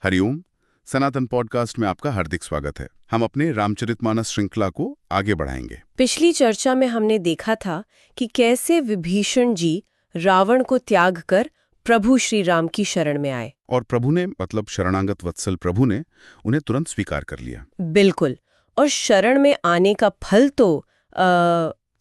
हरिओम। सनातन podcast में आपका हार्दिक स्वागत है। हम अपने रामचरितमानस श्रृंखला को आगे बढ़ाएंगे। पिछली चर्चा में हमने देखा था कि कैसे विभीषण जी रावण को त्याग कर प्रभु श्री राम की शरण में आए, और प्रभु ने मतलब शरणागत वत्सल प्रभु ने उन्हें तुरंत स्वीकार कर लिया। बिल्कुल। और शरण में आने का फल तो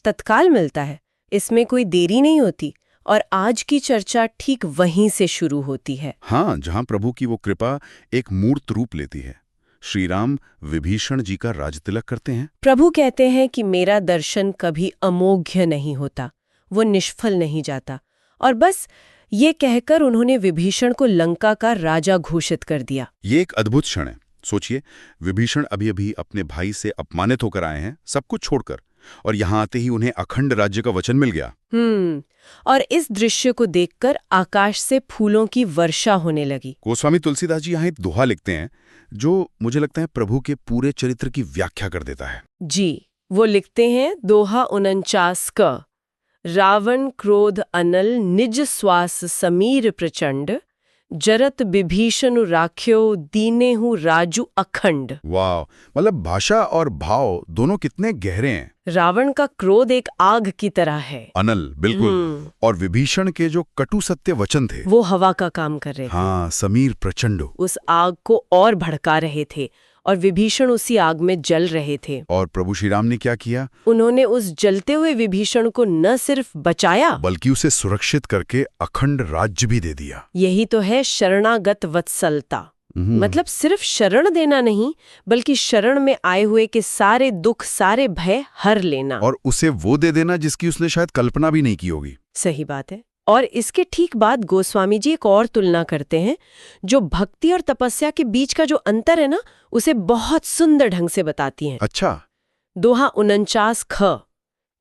तत्काल मिलता है, इसमें कोई देरी नहीं होती। और आज की चर्चा ठीक वहीं से शुरू होती है। हाँ, जहाँ प्रभु की वो कृपा एक मूर्त रूप लेती है। श्री राम विभीषण जी का राजतिलक करते हैं। प्रभु कहते हैं कि मेरा दर्शन कभी अमोघ्य नहीं होता, वो निष्फल नहीं जाता। और बस ये कहकर उन्होंने विभीषण को लंका का राजा घोषित कर दिया। ये एक अद्भुत क्षण है। सोचिए, विभीषण अभी अभी अपने भाई से अपमानित होकर आए हैं, सब कुछ छोड़कर, और यहाँ आते ही उन्हें अखंड राज्य का वचन मिल गया। और इस दृश्य को देखकर आकाश से फूलों की वर्षा होने लगी। गोस्वामी तुलसीदास जी यहाँ एक दोहा लिखते हैं जो मुझे लगता है प्रभु के पूरे चरित्र की व्याख्या कर देता है। जी, वो लिखते हैं दोहा 49 क। रावण क्रोध अनल निज श्वास समीर प्रचंड, जरत विभीषण राख्यो दीनेहु राजू अखंड। वाह, मतलब भाषा और भाव दोनों कितने गहरे हैं। रावण का क्रोध एक आग की तरह है, अनल, बिल्कुल। और विभीषण के जो कटु सत्य वचन थे वो हवा का काम कर रहे थे। हाँ, समीर प्रचंड, उस आग को और भड़का रहे थे, और विभीषण उसी आग में जल रहे थे। और प्रभु श्री राम ने क्या किया? उन्होंने उस जलते हुए विभीषण को न सिर्फ बचाया बल्कि उसे सुरक्षित करके अखंड राज्य भी दे दिया। यही तो है शरणागत वत्सलता। मतलब सिर्फ शरण देना नहीं, बल्कि शरण में आए हुए के सारे दुख, सारे भय हर लेना, और उसे वो दे देना जिसकी उसने शायद कल्पना भी नहीं की होगी। सही बात है। और इसके ठीक बाद गोस्वामी जी एक और तुलना करते हैं, जो भक्ति और तपस्या के बीच का जो अंतर है ना, उसे बहुत सुंदर ढंग से बताती हैं। अच्छा। दोहा 49 ख।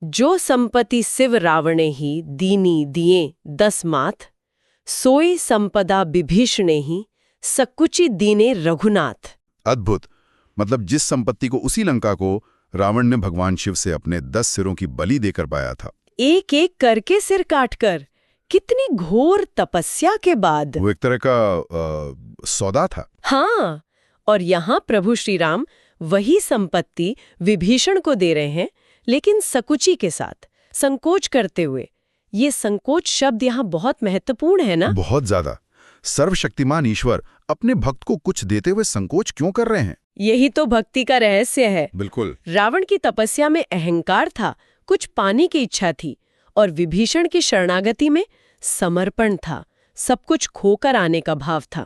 जो संपत्ति शिव रावणे ही दीनी दिए 10 माथ, सोई संपदा विभीषणे ही सकुचि दीने रघुनाथ। अद्भुत। मतलब जिस संपत्ति को, उसी लंका को रावण ने भगवान शिव से अपने 10 सिरों की बलि देकर पाया था, एक एक करके सिर काटकर। कितनी घोर तपस्या के बाद। वो एक तरह का सौदा था। हाँ, और यहाँ प्रभु श्री राम वही संपत्ति विभीषण को दे रहे हैं, लेकिन सकुची के साथ, संकोच करते हुए। ये संकोच शब्द यहाँ बहुत महत्वपूर्ण है ना? बहुत ज्यादा। सर्वशक्तिमान ईश्वर अपने भक्त को कुछ देते हुए संकोच क्यों कर रहे हैं? यही तो भक्ति का रहस्य है। बिल्कुल। रावण की तपस्या में अहंकार था, कुछ पाने की इच्छा थी, और विभीषण की शरणागति में समर्पण था, सब कुछ खोकर आने का भाव था।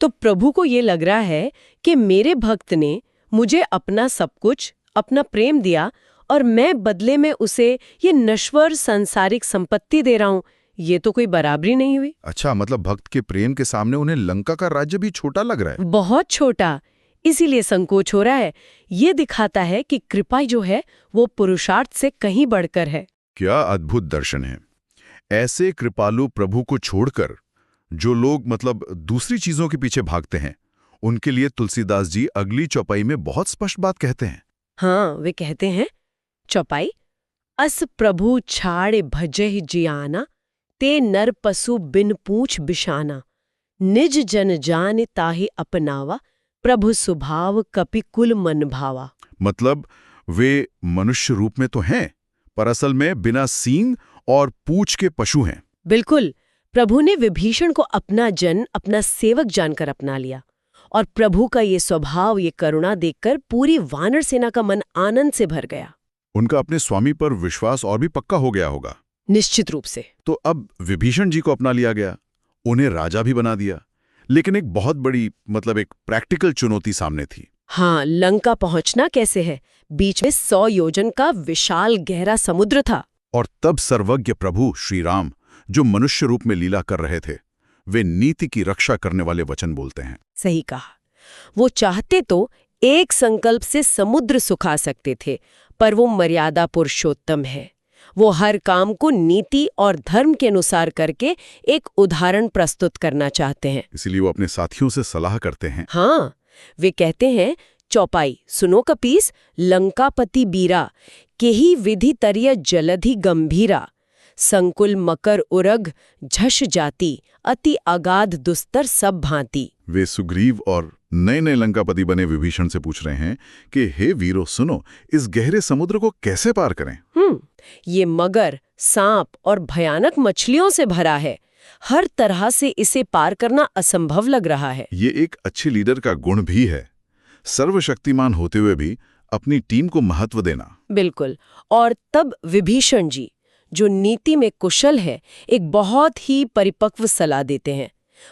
तो प्रभु को ये लग रहा है कि मेरे भक्त ने मुझे अपना सब कुछ, अपना प्रेम दिया, और मैं बदले में उसे ये नश्वर सांसारिक संपत्ति दे रहा हूं। ये तो कोई बराबरी नहीं हुई। अच्छा, मतलब भक्त के प्रेम के सामने उन्हें लंका का राज्य भी छोटा लग रहा है। बहुत छोटा, इसीलिए संकोच हो रहा है। ये दिखाता है कि कृपा जो है वो पुरुषार्थ से कहीं बढ़कर है। क्या अद्भुत दर्शन है। ऐसे कृपालु प्रभु को छोड़कर जो लोग मतलब दूसरी चीजों के पीछे भागते हैं, उनके लिए तुलसीदास जी अगली चौपाई में बहुत स्पष्ट बात कहते हैं। हाँ, वे कहते हैं, चौपाई, अस प्रभु छाड़े भजहि जियाना, ते नर पशु बिन पूछ बिशाना, निज जन जान ताहि अपनावा, प्रभु स्वभाव कपि कुल मन भावा। मतलब वे मनुष्य रूप में तो हैं, पर असल में बिना सींग और पूछ के पशु हैं। बिल्कुल। प्रभु ने विभीषण को अपना जन, अपना सेवक जानकर अपना लिया, और प्रभु का ये स्वभाव, ये करुणा देखकर पूरी वानर सेना का मन आनंद से भर गया। उनका अपने स्वामी पर विश्वास और भी पक्का हो गया होगा। निश्चित रूप से। तो अब विभीषण जी को अपना लिया गया, उन्हें राजा भी बना दिया, लेकिन एक बहुत बड़ी मतलब एक प्रैक्टिकल चुनौती सामने थी। हाँ, लंका पहुंचना कैसे है? बीच में 100 योजन का विशाल गहरा समुद्र था। और तब सर्वज्ञ प्रभु श्री राम, जो मनुष्य रूप में लीला कर रहे थे, वे नीति की रक्षा करने वाले वचन बोलते हैं। सही कहा। वो चाहते तो एक संकल्प से समुद्र सुखा सकते थे, पर वो मर्यादा पुरुषोत्तम है। वो हर काम को नीति और धर्म के अनुसार करके एक उदाहरण प्रस्तुत करना चाहते हैं। इसलिए वो अपने साथियों से सलाह करते हैं। हाँ, वे कहते हैं, चौपाई, सुनो कपीस, लंकापति बीरा, केही विधि तरिय जलधि गंभीरा, संकुल मकर उरग झष जाति, अति अगाध दुस्तर सब भांति। वे सुग्रीव और नए नए लंकापति बने विभीषण से पूछ रहे हैं कि हे वीरो सुनो, इस गहरे समुद्र को कैसे पार करें। ये मगर, सांप और भयानक मछलियों से भरा है। हर तरह से इसे पार करना असंभव लग रहा है। ये एक अच्छे लीडर का गुण भी है, सर्वशक्तिमान होते हुए भी अपनी टीम को महत्व देना। बिल्कुल। और तब विभीषण जी, जो नीति में कुशल है, एक बहुत ही परिपक्व सलाह देते हैं।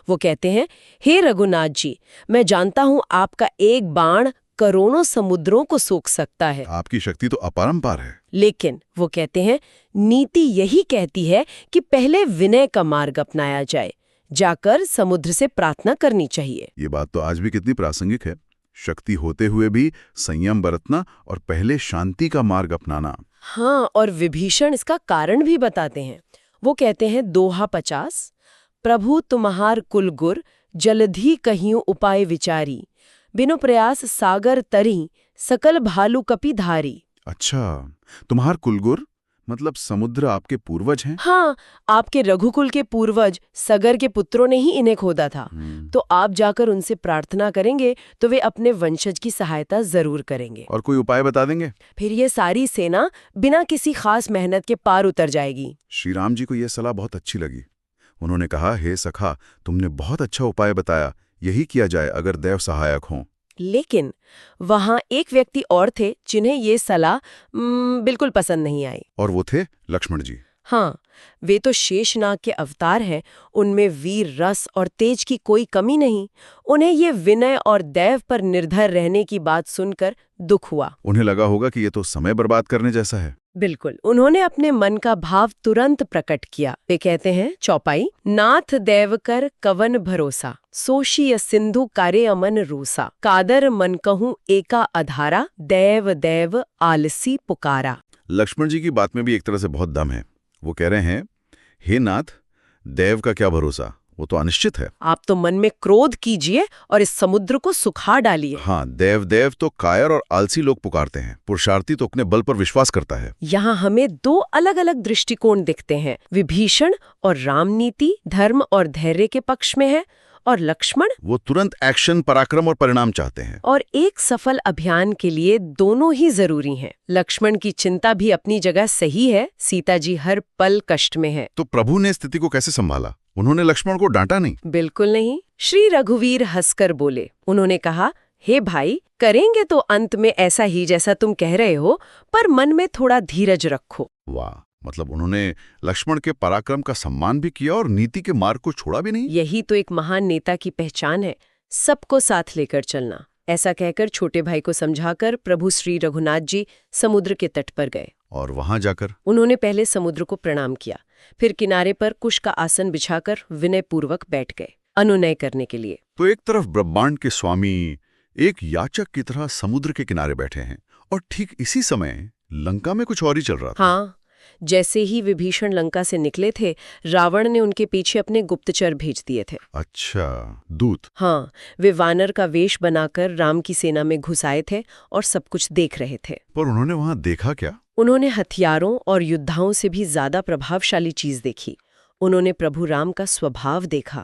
वो कहते हैं, हे रघुनाथ जी, मैं जानता हूं आपका एक बाण करोड़ों समुद्रों को सोख सकता है। आपकी शक्ति तो अपरंपार है। लेकिन वो कहते हैं, नीति यही कहती है कि पहले विनय का मार्ग अपनाया जाए, जाकर समुद्र से प्रार्थना करनी चाहिए। ये बात तो आज भी कितनी प्रासंगिक है। शक्ति होते हुए भी संयम बरतना और पहले शांति का मार्ग अपनाना। हाँ, और विभीषण इसका कारण भी बताते हैं। वो कहते हैं, दोहा 50, प्रभु तुम्हार कुलगुर, जलधि कहियो उपाय विचारी, बिनु प्रयास सागर तरी, सकल भालू कपि धारी। अच्छा, तुम्हार कुलगुर मतलब समुद्र आपके पूर्वज हैं? हाँ, आपके रघुकुल के पूर्वज सगर के पुत्रों ने ही इन्हें खोदा था। तो आप जाकर उनसे प्रार्थना करेंगे तो वे अपने वंशज की सहायता जरूर करेंगे। और कोई उपाय बता देंगे? फिर ये सारी सेना बिना किसी खास मेहनत के पार उतर जाएगी। श्री राम जी को यह सलाह बहुत अच्छी लगी। उन्होंने कहा, हे सखा, तुमने बहुत अच्छा उपाय बताया, यही किया जाए अगर देव सहायक हों। लेकिन वहां एक व्यक्ति और थे जिन्हें ये सलाह बिल्कुल पसंद नहीं आई। और वो थे लक्ष्मण जी। हाँ, वे तो शेषनाग के अवतार हैं। उनमें वीर रस और तेज की कोई कमी नहीं। उन्हें ये विनय और दैव पर निर्भर रहने की बात सुनकर दुख हुआ। उन्हें लगा होगा कि ये तो समय बर्बाद करने जैसा है। बिल्कुल। उन्होंने अपने मन का भाव तुरंत प्रकट किया। वे कहते हैं, चौपाई, नाथ दैव कर कवन भरोसा, सोशिय सिंधु कारे अमन रूसा, कादर मन कहूं एका अधारा, दैव दैव आलसी पुकारा। लक्ष्मण जी की बात में भी एक तरह से बहुत दम है। वो कह रहे हैं, हे नाथ, देव का क्या भरोसा, वो तो अनिश्चित है। आप तो मन में क्रोध कीजिए और इस समुद्र को सुखा डालिए। हाँ, देव देव तो कायर और आलसी लोग पुकारते हैं, पुरुषार्थी तो अपने बल पर विश्वास करता है। यहाँ हमें दो अलग अलग दृष्टिकोण दिखते हैं। विभीषण और राम नीति धर्म और धैर्य के पक्ष में है, और लक्ष्मण, वो तुरंत एक्शन, पराक्रम और परिणाम चाहते हैं। और एक सफल अभियान के लिए दोनों ही जरूरी हैं। लक्ष्मण की चिंता भी अपनी जगह सही है, सीता जी हर पल कष्ट में है। तो प्रभु ने स्थिति को कैसे संभाला? उन्होंने लक्ष्मण को डांटा नहीं? बिल्कुल नहीं। श्री रघुवीर हंसकर बोले। उन्होंने कहा, हे भाई, करेंगे तो अंत में ऐसा ही जैसा तुम कह रहे हो, पर मन में थोड़ा धीरज रखो। वाह, मतलब उन्होंने लक्ष्मण के पराक्रम का सम्मान भी किया और नीति के मार्ग को छोड़ा भी नहीं। यही तो एक महान नेता की पहचान है, सबको साथ लेकर चलना। ऐसा कहकर छोटे भाई को समझाकर प्रभु श्री रघुनाथ जी समुद्र के तट पर गए। और वहां जाकर उन्होंने पहले समुद्र को प्रणाम किया, फिर किनारे पर कुश का आसन बिछाकर विनयपूर्वक बैठ गए, अनुनय करने के लिए। तो एक तरफ ब्रह्मांड के स्वामी एक याचक की तरह समुद्र के किनारे बैठे हैं, और ठीक इसी समय लंका में कुछ और ही चल रहा था। हाँ, जैसे ही विभीषण लंका से निकले थे, रावण ने उनके पीछे अपने गुप्तचर भेज दिए थे। अच्छा, दूत। हाँ, वे वानर का वेश बनाकर राम की सेना में घुस आए थे और सब कुछ देख रहे थे। पर उन्होंने वहां देखा क्या? उन्होंने हथियारों और योद्धाओं से भी ज्यादा प्रभावशाली चीज देखी। उन्होंने प्रभु राम का स्वभाव देखा।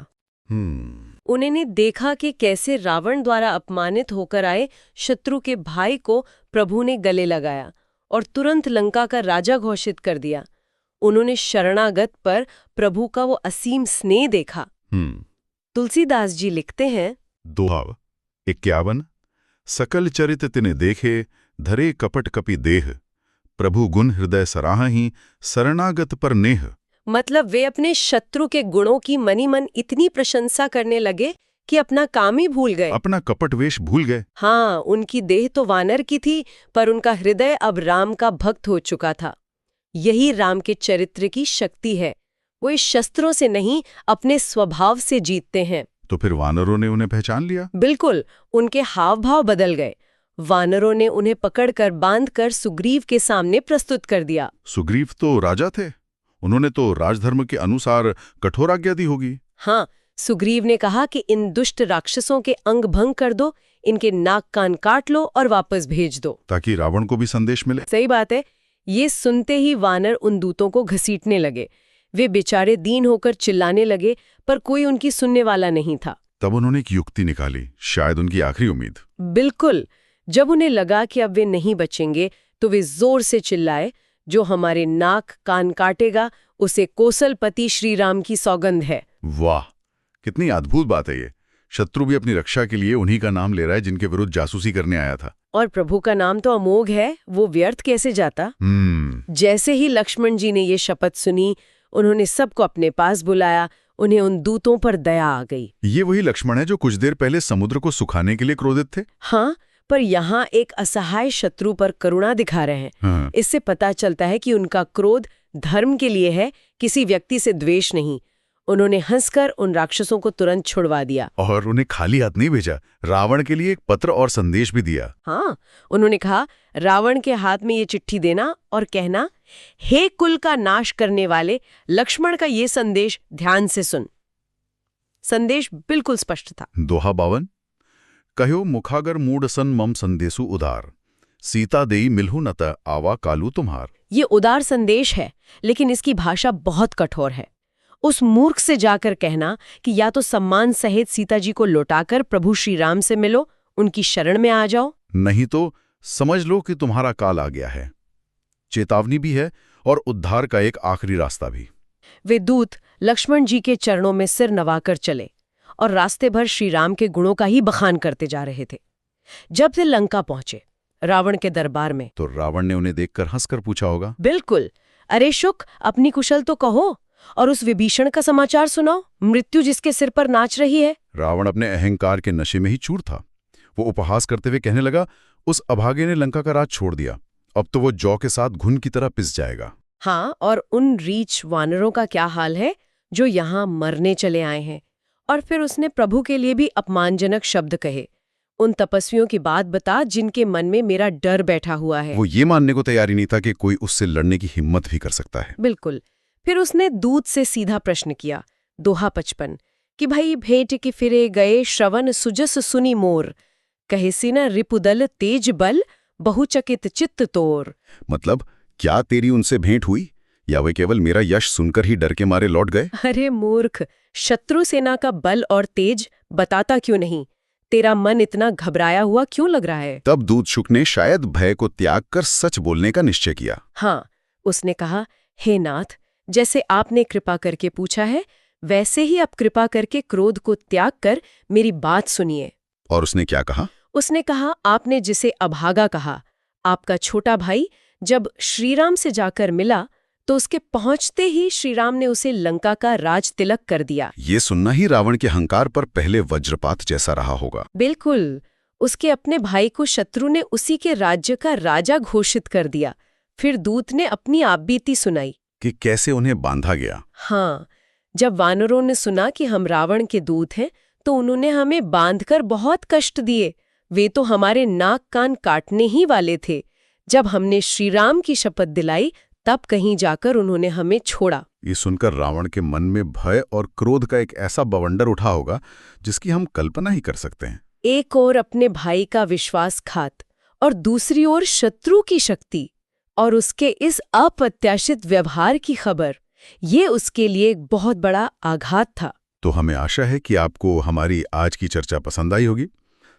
उन्होंने देखा कि कैसे रावण द्वारा अपमानित होकर आए शत्रु के भाई को प्रभु ने गले लगाया और तुरंत लंका का राजा घोषित कर दिया। उन्होंने शरणागत पर प्रभु का वो असीम स्नेह देखा। तुलसीदास जी लिखते हैं, दोहा 51, सकल चरित तिने देखे, धरे कपट कपि देह, प्रभु गुण हृदय सराहहि, शरणागत पर नेह। मतलब वे अपने शत्रु के गुणों की मनी मन इतनी प्रशंसा करने लगे कि अपना काम ही भूल गए, अपना कपट वेश भूल गए। हाँ, उनकी देह तो वानर की थी, पर उनका हृदय अब राम का भक्त हो चुका था। यही राम के चरित्र की शक्ति है। वो इस शस्त्रों से नहीं, अपने स्वभाव से जीतते हैं। तो फिर वानरों ने उन्हें पहचान लिया? बिल्कुल, उनके हाव भाव बदल गए। वानरों ने उन्हें पकड़कर बांधकर सुग्रीव के सामने प्रस्तुत कर दिया। सुग्रीव तो राजा थे, उन्होंने तो राजधर्म के अनुसार कठोर आज्ञा दी होगी। हाँ, सुग्रीव ने कहा कि इन दुष्ट राक्षसों के अंग भंग कर दो, इनके नाक कान काट लो और वापस भेज दो, ताकि रावण को भी संदेश मिले। सही बात है। ये सुनते ही वानर उन दूतों को घसीटने लगे। वे बेचारे दीन होकर चिल्लाने लगे, पर कोई उनकी सुनने वाला नहीं था। तब उन्होंने एक युक्ति निकाली, शायद उनकी आखिरी उम्मीद। बिल्कुल। जब उन्हें लगा कि अब वे नहीं बचेंगे तो वे जोर से चिल्लाए, जो हमारे नाक कान काटेगा उसे कौशलपति श्री राम की सौगंध है। वाह, कितनी अद्भुत बात है ये। शत्रु भी अपनी रक्षा के लिए उन्हीं का नाम ले रहा है जिनके विरुद्ध जासूसी करने आया था। और प्रभु का नाम तो अमोघ है, वो व्यर्थ कैसे जाता। जैसे ही लक्ष्मण जी ने ये शपथ सुनी, उन्होंने सबको अपने पास बुलाया। उन्हें उन दूतों पर दया आ गई। ये वही लक्ष्मण है जो कुछ देर पहले समुद्र को सुखाने के लिए क्रोधित थे। हाँ, पर यहाँ एक असहाय शत्रु पर करुणा दिखा रहे हैं। हाँ। इससे पता चलता है कि उनका क्रोध धर्म के लिए है, किसी व्यक्ति से द्वेष नहीं। उन्होंने हंसकर उन राक्षसों को तुरंत छुड़वा दिया। और उन्हें खाली हाथ नहीं भेजा, रावण के लिए एक पत्र और संदेश भी दिया। हाँ, उन्होंने कहा, रावण के हाथ में ये चिट्ठी देना और कहना, हे कुल का नाश करने वाले लक्ष्मण का ये संदेश ध्यान से सुन। संदेश बिल्कुल स्पष्ट था। दोहा 52, कहो मुखागर मूड सन मम संदेशु उदार, सीता देई मिलहु नत आवा कालू तुम्हार। ये उदार संदेश है, लेकिन इसकी भाषा बहुत कठोर है। उस मूर्ख से जाकर कहना कि या तो सम्मान सहित सीता जी को लौटाकर प्रभु श्री राम से मिलो, उनकी शरण में आ जाओ, नहीं तो समझ लो कि तुम्हारा काल आ गया है। चेतावनी भी है और उद्धार का एक आखिरी रास्ता भी। वे दूत लक्ष्मण जी के चरणों में सिर नवाकर चले और रास्ते भर श्री राम के गुणों का ही बखान करते जा रहे थे। जब वे लंका पहुंचे, रावण के दरबार में, तो रावण ने उन्हें देखकर हंसकर पूछा होगा। बिल्कुल, अरे शुक, अपनी कुशल तो कहो और उस विभीषण का समाचार सुनाओ, मृत्यु जिसके सिर पर नाच रही है। रावण अपने अहंकार के नशे में ही चूर था। वो उपहास करते हुए कहने लगा, उस अभागे ने लंका का राज छोड़ दिया, अब तो वो जौ के साथ घुन की तरह पिस जाएगा। हाँ, और उन रीछ वानरों का क्या हाल है जो यहाँ मरने चले आए हैं। और फिर उसने प्रभु के लिए भी अपमानजनक शब्द कहे, उन तपस्वियों की बात बता जिनके मन में मेरा डर बैठा हुआ है। वो ये मानने को तैयार ही नहीं था कि कोई उससे लड़ने की हिम्मत भी कर सकता है। बिल्कुल। फिर उसने दूत से सीधा प्रश्न किया, दोहा 55, कि भाई भेंट की फिरे गए श्रवण सुजस सुनी मोर, कहेसी न रिपुदल तेज बल बहुचकित चित्त तोर। मतलब क्या तेरी उनसे भेंट हुई, या वे केवल मेरा यश सुनकर ही डर के मारे लौट गए? अरे मूर्ख, शत्रु सेना का बल और तेज बताता क्यों नहीं? तेरा मन इतना घबराया हुआ क्यों लग रहा है? तब दूत शुक ने शायद भय को त्याग कर सच बोलने का निश्चय किया। हाँ, उसने कहा, हे नाथ, जैसे आपने कृपा करके पूछा है, वैसे ही आप कृपा करके क्रोध को त्याग कर मेरी बात सुनिए। और उसने क्या कहा? उसने कहा, आपने जिसे अभागा कहा, आपका छोटा भाई जब श्रीराम से जाकर मिला तो उसके पहुंचते ही श्रीराम ने उसे लंका का राज तिलक कर दिया। ये सुनना ही रावण के अहंकार पर पहले वज्रपात जैसा रहा होगा। बिल्कुल। उसके अपने भाई को शत्रु ने उसी के राज्य का राजा घोषित कर दिया। फिर दूत ने अपनी आपबीती सुनाई कि कैसे उन्हें बांधा गया। हाँ, जब वानरों ने सुना कि हम रावण के दूत हैं तो उन्होंने हमें बांधकर बहुत कष्ट दिए। वे तो हमारे नाक कान काटने ही वाले थे। जब हमने श्रीराम की शपथ दिलाई तब कहीं जाकर उन्होंने हमें छोड़ा। ये सुनकर रावण के मन में भय और क्रोध का एक ऐसा बवंडर उठा होगा जिसकी हम कल्पना ही कर सकते हैं। एक ओर अपने भाई का विश्वासघात और दूसरी ओर शत्रु की शक्ति और उसके इस अप्रत्याशित व्यवहार की खबर, ये उसके लिए एक बहुत बड़ा आघात था। तो हमें आशा है कि आपको हमारी आज की चर्चा पसंद आई होगी।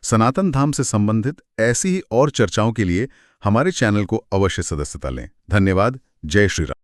सनातन धाम से संबंधित ऐसी ही और चर्चाओं के लिए हमारे चैनल को अवश्य सदस्यता लें। धन्यवाद। जय श्री राम।